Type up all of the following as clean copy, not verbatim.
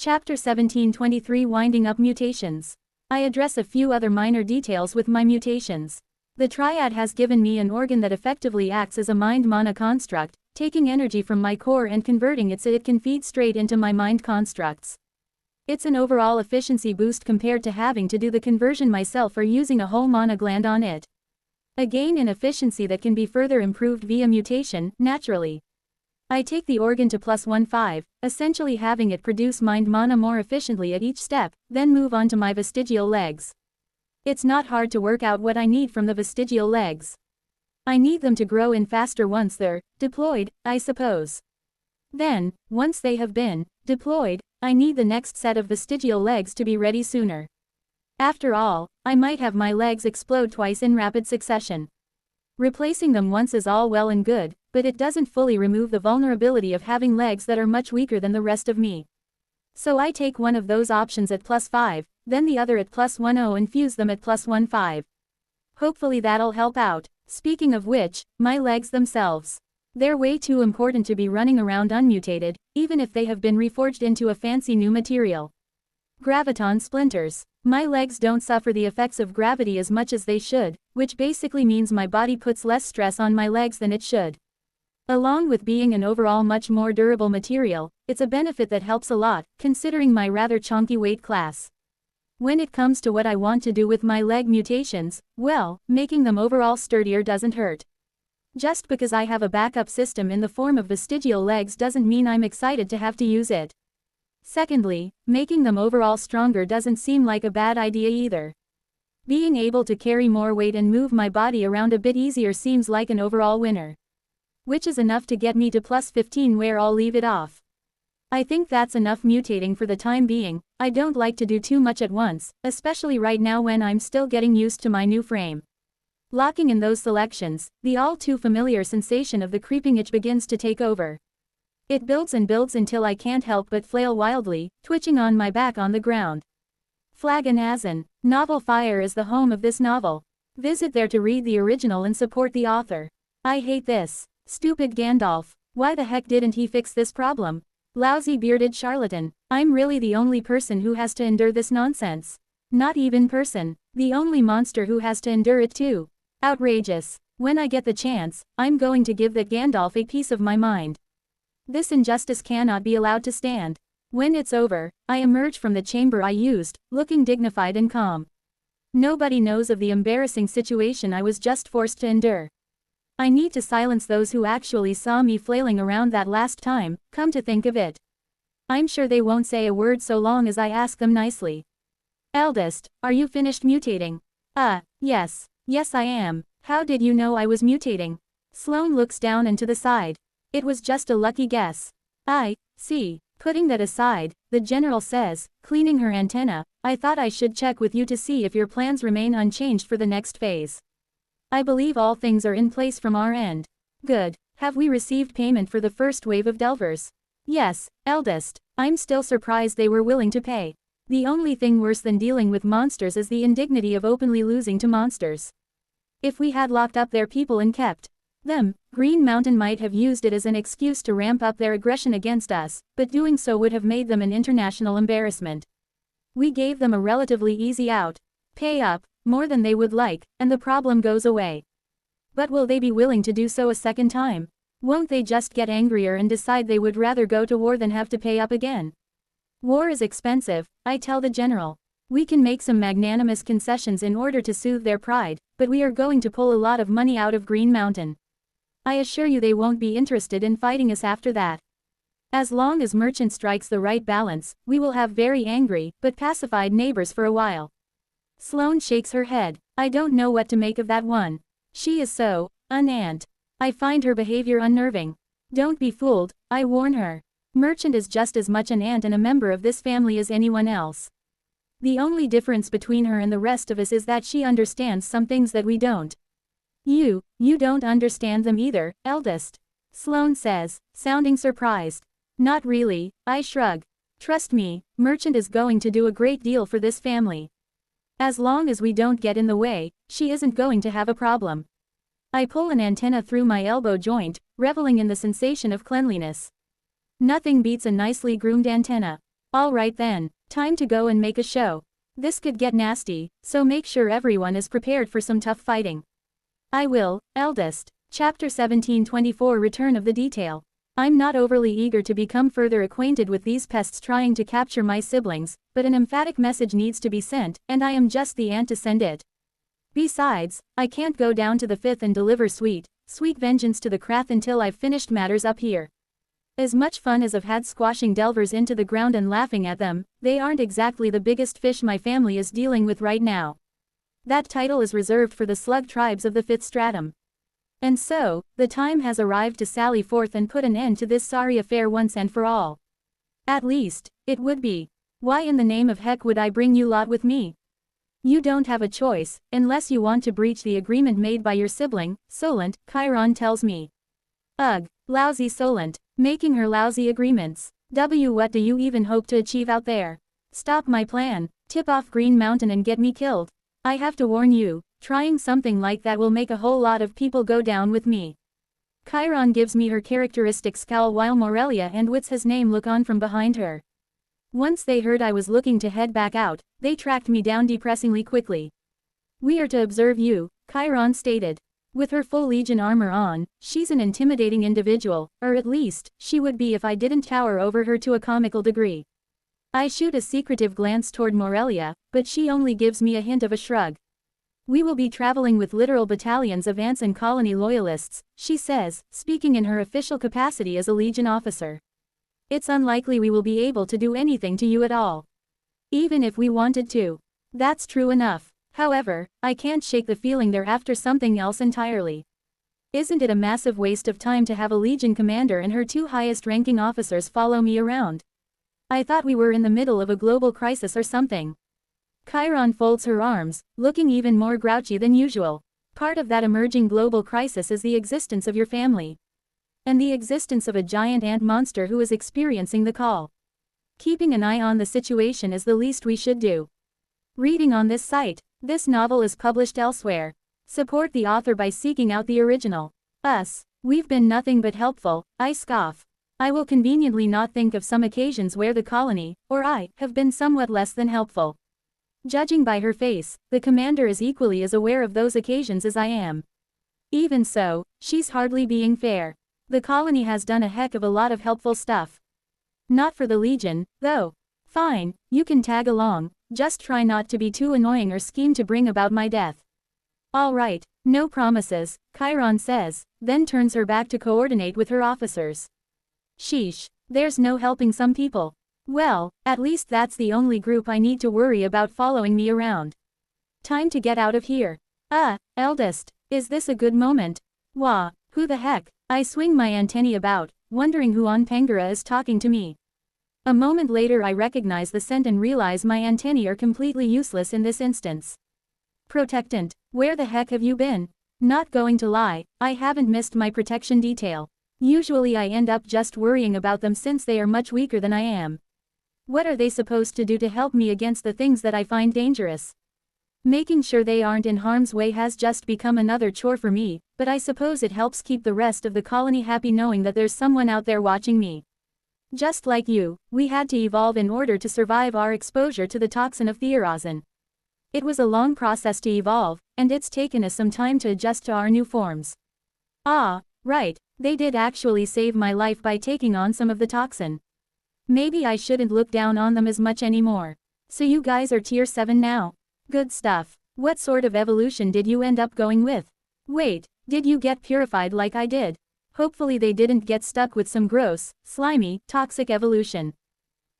Chapter 1723 Winding Up Mutations. I address a few other minor details with my mutations. The triad has given me an organ that effectively acts as a mind mana construct, taking energy from my core and converting it so it can feed straight into my mind constructs. It's an overall efficiency boost compared to having to do the conversion myself or using a whole mana gland on it. A gain in efficiency that can be further improved via mutation, naturally. I take the organ to +1/5, essentially having it produce mind mana more efficiently at each step, then move on to my vestigial legs. It's not hard to work out what I need from the vestigial legs. I need them to grow in faster once they're deployed, I suppose. Then, once they have been deployed, I need the next set of vestigial legs to be ready sooner. After all, I might have my legs explode twice in rapid succession. Replacing them once is all well and good, but it doesn't fully remove the vulnerability of having legs that are much weaker than the rest of me. So I take one of those options at +5, then the other at +10 and fuse them at +15. Hopefully that'll help out. Speaking of which, my legs themselves. They're way too important to be running around unmutated, even if they have been reforged into a fancy new material. Graviton splinters. My legs don't suffer the effects of gravity as much as they should, which basically means my body puts less stress on my legs than it should. Along with being an overall much more durable material, it's a benefit that helps a lot, considering my rather chonky weight class. When it comes to what I want to do with my leg mutations, well, making them overall sturdier doesn't hurt. Just because I have a backup system in the form of vestigial legs doesn't mean I'm excited to have to use it. Secondly, making them overall stronger doesn't seem like a bad idea either. Being able to carry more weight and move my body around a bit easier seems like an overall winner. Which is enough to get me to +15 where I'll leave it off. I think that's enough mutating for the time being. I don't like to do too much at once, especially right now when I'm still getting used to my new frame. Locking in those selections, the all too familiar sensation of the creeping itch begins to take over. It builds and builds until I can't help but flail wildly, twitching on my back on the ground. Flagon Azan. Novel Fire is the home of this novel. Visit there to read the original and support the author. I hate this. Stupid Gandalf. Why the heck didn't he fix this problem? Lousy bearded charlatan. I'm really the only person who has to endure this nonsense. Not even person. The only monster who has to endure it too. Outrageous. When I get the chance, I'm going to give that Gandalf a piece of my mind. This injustice cannot be allowed to stand. When it's over, I emerge from the chamber I used, looking dignified and calm. Nobody knows of the embarrassing situation I was just forced to endure. I need to silence those who actually saw me flailing around that last time, come to think of it. I'm sure they won't say a word so long as I ask them nicely. Eldest, are you finished mutating? Yes. Yes I am. How did you know I was mutating? Sloane looks down and to the side. It was just a lucky guess. I see. Putting that aside, the general says, cleaning her antenna, I thought I should check with you to see if your plans remain unchanged for the next phase. I believe all things are in place from our end. Good. Have we received payment for the first wave of delvers? Yes, eldest. I'm still surprised they were willing to pay. The only thing worse than dealing with monsters is the indignity of openly losing to monsters. If we had locked up their people and kept them, Green Mountain might have used it as an excuse to ramp up their aggression against us, but doing so would have made them an international embarrassment. We gave them a relatively easy out. Pay up, more than they would like, and the problem goes away. But will they be willing to do so a second time? Won't they just get angrier and decide they would rather go to war than have to pay up again? War is expensive, I tell the general. We can make some magnanimous concessions in order to soothe their pride, but we are going to pull a lot of money out of Green Mountain. I assure you they won't be interested in fighting us after that. As long as Merchant strikes the right balance, we will have very angry, but pacified neighbors for a while. Sloane shakes her head. I don't know what to make of that one. She is so, an ant. I find her behavior unnerving. Don't be fooled, I warn her. Merchant is just as much an ant and a member of this family as anyone else. The only difference between her and the rest of us is that she understands some things that we don't. You don't understand them either, eldest. Sloane says, sounding surprised. Not really, I shrug. Trust me, Merchant is going to do a great deal for this family. As long as we don't get in the way, she isn't going to have a problem. I pull an antenna through my elbow joint, reveling in the sensation of cleanliness. Nothing beats a nicely groomed antenna. Alright then, time to go and make a show. This could get nasty, so make sure everyone is prepared for some tough fighting. I will, eldest. Chapter 1724 Return of the Detail. I'm not overly eager to become further acquainted with these pests trying to capture my siblings, but an emphatic message needs to be sent, and I am just the ant to send it. Besides, I can't go down to the 5th and deliver sweet vengeance to the Krath until I've finished matters up here. As much fun as I've had squashing delvers into the ground and laughing at them, they aren't exactly the biggest fish my family is dealing with right now. That title is reserved for the slug tribes of the 5th stratum. And so, the time has arrived to sally forth and put an end to this sorry affair once and for all. At least, it would be. Why in the name of heck would I bring you lot with me? You don't have a choice, unless you want to breach the agreement made by your sibling, Solent, Chiron tells me. Ugh, lousy Solent, making her lousy agreements. What do you even hope to achieve out there? Stop my plan, tip off Green Mountain and get me killed. I have to warn you, trying something like that will make a whole lot of people go down with me. Chiron gives me her characteristic scowl while Morelia and Wits his name look on from behind her. Once they heard I was looking to head back out, they tracked me down depressingly quickly. We are to observe you, Chiron stated. With her full Legion armor on, she's an intimidating individual, or at least, she would be if I didn't tower over her to a comical degree. I shoot a secretive glance toward Morelia, but she only gives me a hint of a shrug. We will be traveling with literal battalions of ants and colony loyalists, she says, speaking in her official capacity as a Legion officer. It's unlikely we will be able to do anything to you at all. Even if we wanted to. That's true enough. However, I can't shake the feeling they're after something else entirely. Isn't it a massive waste of time to have a Legion commander and her 2 highest-ranking officers follow me around? I thought we were in the middle of a global crisis or something. Chiron folds her arms, looking even more grouchy than usual. Part of that emerging global crisis is the existence of your family. And the existence of a giant ant monster who is experiencing the call. Keeping an eye on the situation is the least we should do. Reading on this site. This novel is published elsewhere. Support the author by seeking out the original. We've been nothing but helpful, I scoff. I will conveniently not think of some occasions where the colony, or I, have been somewhat less than helpful. Judging by her face, the commander is equally as aware of those occasions as I am. Even so, she's hardly being fair. The colony has done a heck of a lot of helpful stuff. Not for the Legion, though. Fine, you can tag along, just try not to be too annoying or scheme to bring about my death. Alright, no promises, Chiron says, then turns her back to coordinate with her officers. Sheesh, there's no helping some people. Well, at least that's the only group I need to worry about following me around. Time to get out of here. Eldest, is this a good moment? Wah, who the heck? I swing my antennae about, wondering who on Pangara is talking to me. A moment later I recognize the scent and realize my antennae are completely useless in this instance. Protectant, where the heck have you been? Not going to lie, I haven't missed my protection detail. Usually I end up just worrying about them since they are much weaker than I am. What are they supposed to do to help me against the things that I find dangerous? Making sure they aren't in harm's way has just become another chore for me, but I suppose it helps keep the rest of the colony happy knowing that there's someone out there watching me. Just like you, we had to evolve in order to survive our exposure to the toxin of theorazine. It was a long process to evolve, and it's taken us some time to adjust to our new forms. Right, they did actually save my life by taking on some of the toxin. Maybe I shouldn't look down on them as much anymore. So you guys are tier 7 now? Good stuff. What sort of evolution did you end up going with? Wait, did you get purified like I did? Hopefully they didn't get stuck with some gross, slimy, toxic evolution.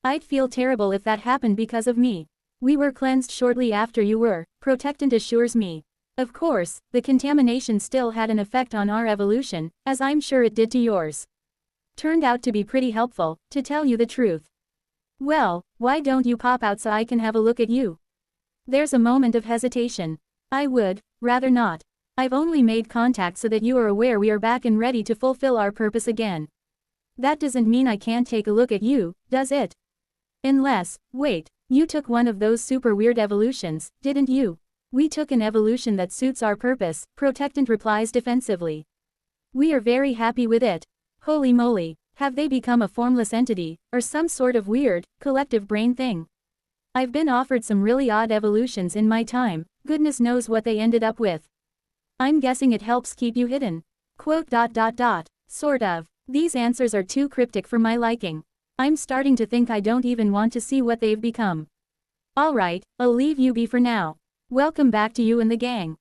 I'd feel terrible if that happened because of me. We were cleansed shortly after you were, Protectant assures me. Of course, the contamination still had an effect on our evolution, as I'm sure it did to yours. Turned out to be pretty helpful, to tell you the truth. Well, why don't you pop out so I can have a look at you? There's a moment of hesitation. I would, rather not. I've only made contact so that you are aware we are back and ready to fulfill our purpose again. That doesn't mean I can't take a look at you, does it? Unless, wait, you took one of those super weird evolutions, didn't you? We took an evolution that suits our purpose, Protectant replies defensively. We are very happy with it. Holy moly, Have they become a formless entity, or some sort of weird, collective brain thing? I've been offered some really odd evolutions in my time, goodness knows what they ended up with. I'm guessing it helps keep you hidden. Quote. Sort of. These answers are too cryptic for my liking. I'm starting to think I don't even want to see what they've become. Alright, I'll leave you be for now. Welcome back to you and the gang.